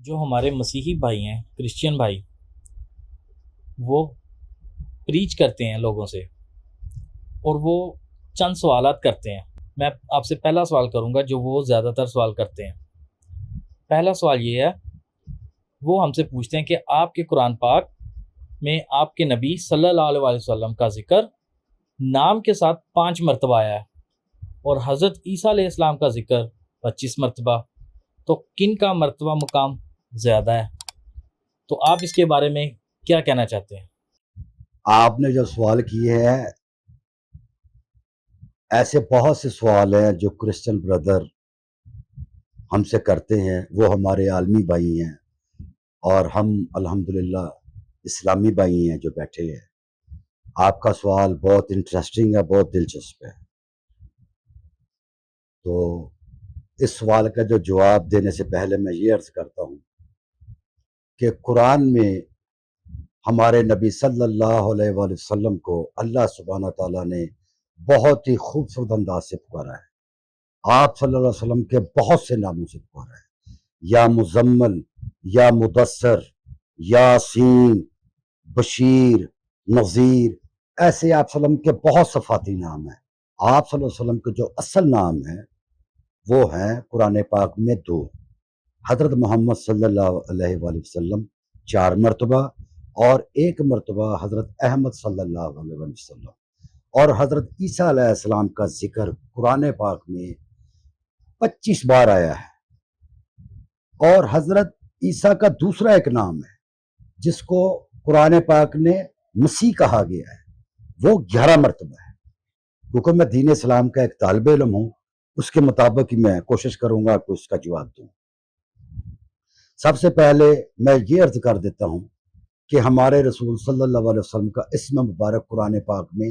جو ہمارے مسیحی بھائی ہیں، کرسچین بھائی، وہ پریچ کرتے ہیں لوگوں سے اور وہ چند سوالات کرتے ہیں۔ میں آپ سے پہلا سوال کروں گا جو وہ زیادہ تر سوال کرتے ہیں۔ پہلا سوال یہ ہے، وہ ہم سے پوچھتے ہیں کہ آپ کے قرآن پاک میں آپ کے نبی صلی اللہ علیہ وسلم کا ذکر نام کے ساتھ 5 مرتبہ آیا ہے اور حضرت عیسیٰ علیہ السلام کا ذکر 25 مرتبہ، تو کن کا مرتبہ مقام زیادہ ہے؟ تو آپ اس کے بارے میں کیا کہنا چاہتے ہیں؟ آپ نے جو سوال کیے ہیں، ایسے بہت سے سوال ہیں جو کرسچن بردر ہم سے کرتے ہیں۔ وہ ہمارے عالمی بھائی ہیں اور ہم الحمدللہ اسلامی بھائی ہیں جو بیٹھے ہیں۔ آپ کا سوال بہت انٹرسٹنگ ہے، بہت دلچسپ ہے۔ تو اس سوال کا جو جواب دینے سے پہلے میں یہ عرض کرتا ہوں کہ قرآن میں ہمارے نبی صلی اللہ علیہ وآلہ وسلم کو اللہ سبحانہ تعالیٰ نے بہت ہی خوبصورت انداز سے پکارا ہے۔ آپ صلی اللہ علیہ وسلم کے بہت سے ناموں سے پکارا ہے، یا مزمل، یا مدثر، یاسین، بشیر، نذیر، ایسے آپ صلی اللہ علیہ وسلم کے بہت صفاتی نام ہیں۔ آپ صلی اللہ علیہ وسلم کے جو اصل نام ہیں وہ ہیں قرآن پاک میں 2۔ حضرت محمد صلی اللہ علیہ وآلہ وسلم 4 مرتبہ، اور 1 مرتبہ حضرت احمد صلی اللہ علیہ وسلم۔ اور حضرت عیسیٰ علیہ السلام کا ذکر قرآن پاک میں 25 بار آیا ہے۔ اور حضرت عیسیٰ کا دوسرا ایک نام ہے جس کو قرآن پاک نے مسیح کہا گیا ہے، وہ 11 مرتبہ ہے۔ کیونکہ میں دین اسلام کا ایک طالب علم ہوں، اس کے مطابق ہی میں کوشش کروں گا کہ اس کا جواب دوں۔ سب سے پہلے میں یہ عرض کر دیتا ہوں کہ ہمارے رسول صلی اللہ علیہ وسلم کا اسم مبارک قرآن پاک میں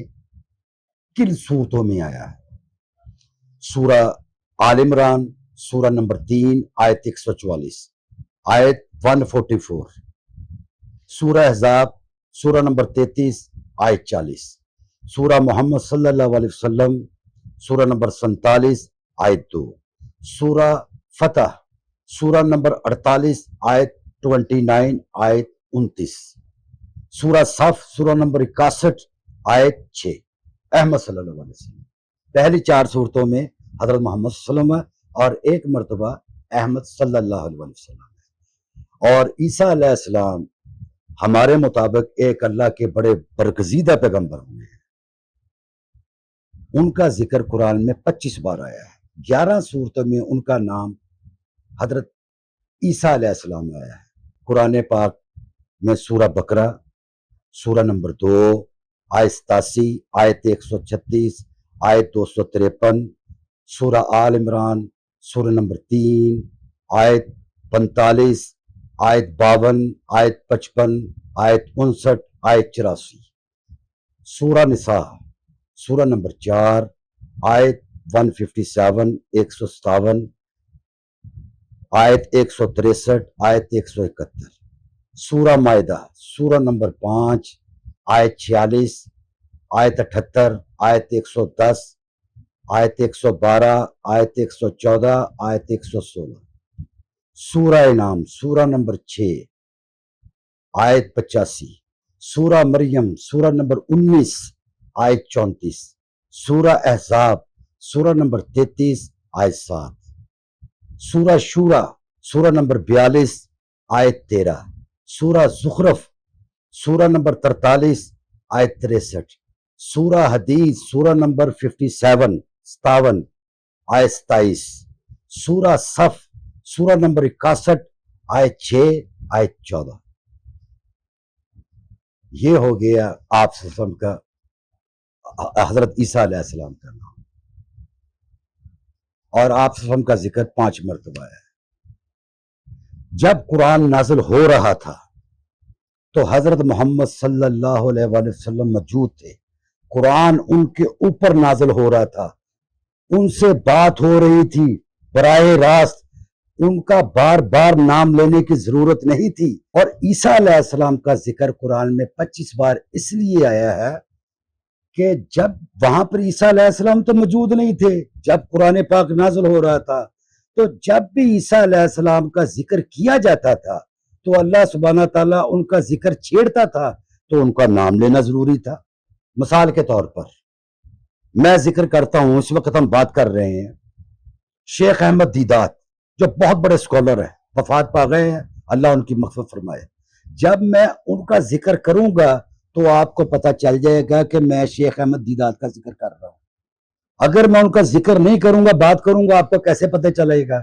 کن صورتوں میں آیا ہے؟ سورہ آل عمران، سورہ نمبر 3 آیت 144، آیت 144، سورہ احزاب، سورہ نمبر 33 آیت 40، سورہ محمد صلی اللہ علیہ وسلم، سورہ نمبر 47 آیت 2، سورہ فتح، سورہ نمبر 48 آیت 29 آیت 29، سورہ صف، سورہ نمبر 61 آیت 6۔ احمد صلی اللہ علیہ وسلم، پہلی 4 صورتوں میں حضرت محمد صلی اللہ علیہ وسلم ہے اور 1 مرتبہ احمد صلی اللہ علیہ وسلم ہے۔ اور عیسیٰ علیہ السلام ہمارے مطابق ایک اللہ کے بڑے برگزیدہ پیغمبر ہوئے ہیں۔ ان کا ذکر قرآن میں 25 بار آیا ہے۔ 11 صورتوں میں ان کا نام حضرت عیسیٰ علیہ السلام آیا ہے۔ قرآن پاک میں سورہ بقرہ، سورہ نمبر 2 آیت 87، آیت 136، آیت 253، سورہ آل عمران، سورہ نمبر 3 آیت 45، آیت 52، آیت 55، آیت 59، آیت 84، سورہ نساء، سورہ نمبر 4 آیت 157، 157، آیت 163، آیت 171، سورہ مائدہ، سورہ نمبر 5 آیت 46، آیت 78، آیت 110، آیت 112، آیت 114، آیت 116، سورہ انعام، سورہ نمبر 6 آیت 85، سورہ مریم، سورہ نمبر 19 آیت 34، سورہ احزاب، سورہ نمبر 33 آیت 7، سورہ شورى، سورہ نمبر 42 آیت 13، سورہ زخرف، سورہ نمبر 43 آیت 63، سورہ حدید، سورہ نمبر 57 آیت 27، سورہ صف، سورہ نمبر 61 آیت 6 آیت 14۔ یہ ہو گیا آپ صلی اللہ علیہ وسلم کا حضرت عیسیٰ علیہ السلام کا نام، اور آپ صلی اللہ علیہ وسلم کا ذکر 5 مرتبہ ہے۔ جب قرآن نازل ہو رہا تھا تو حضرت محمد صلی اللہ علیہ وآلہ وسلم موجود تھے۔ قرآن ان کے اوپر نازل ہو رہا تھا، ان سے بات ہو رہی تھی براہ راست، ان کا بار بار نام لینے کی ضرورت نہیں تھی۔ اور عیسیٰ علیہ السلام کا ذکر قرآن میں 25 بار اس لیے آیا ہے کہ جب وہاں پر عیسیٰ علیہ السلام تو موجود نہیں تھے جب قرآن پاک نازل ہو رہا تھا، تو جب بھی عیسیٰ علیہ السلام کا ذکر کیا جاتا تھا تو اللہ سبحانہ تعالیٰ ان کا ذکر چھیڑتا تھا تو ان کا نام لینا ضروری تھا. مثال کے طور پر میں ذکر کرتا ہوں، اس وقت ہم بات کر رہے ہیں شیخ احمد دیدات جو بہت بڑے اسکالر ہیں، وفات پا گئے ہیں، اللہ ان کی مغفرت فرمائے. جب میں ان کا ذکر کروں گا تو آپ کو پتہ چل جائے گا کہ میں شیخ احمد دیدات کا ذکر کر رہا ہوں. اگر میں ان کا ذکر نہیں کروں گا، بات کروں گا، آپ کو کیسے پتہ چلے گا؟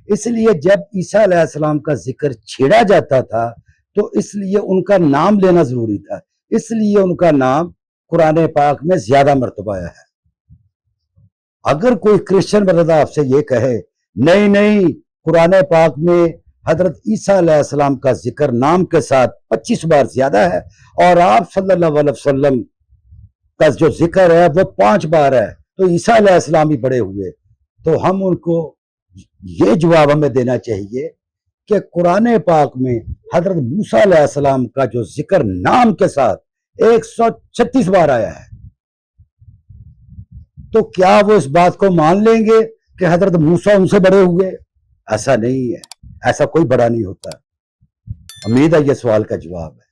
اس لیے جب عیسیٰ علیہ السلام کا ذکر چھیڑا جاتا تھا تو اس لیے ان کا نام لینا ضروری تھا، اس لیے ان کا نام قرآن پاک میں زیادہ مرتبہ آیا ہے. اگر کوئی کرسچن بردہ آپ سے یہ کہے نہیں قرآن پاک میں حضرت عیسیٰ علیہ السلام کا ذکر نام کے ساتھ 25 بار زیادہ ہے اور آپ صلی اللہ علیہ وسلم کا جو ذکر ہے وہ 5 بار ہے تو عیسیٰ علیہ السلام ہی بڑے ہوئے، تو ہم ان کو یہ جواب ہمیں دینا چاہیے کہ قرآن پاک میں حضرت موسیٰ علیہ السلام کا جو ذکر نام کے ساتھ 136 بار آیا ہے، تو کیا وہ اس بات کو مان لیں گے کہ حضرت موسیٰ ان سے بڑے ہوئے؟ ایسا نہیں ہے، ایسا کوئی بڑا نہیں ہوتا. امید ہے یہ سوال کا جواب ہے.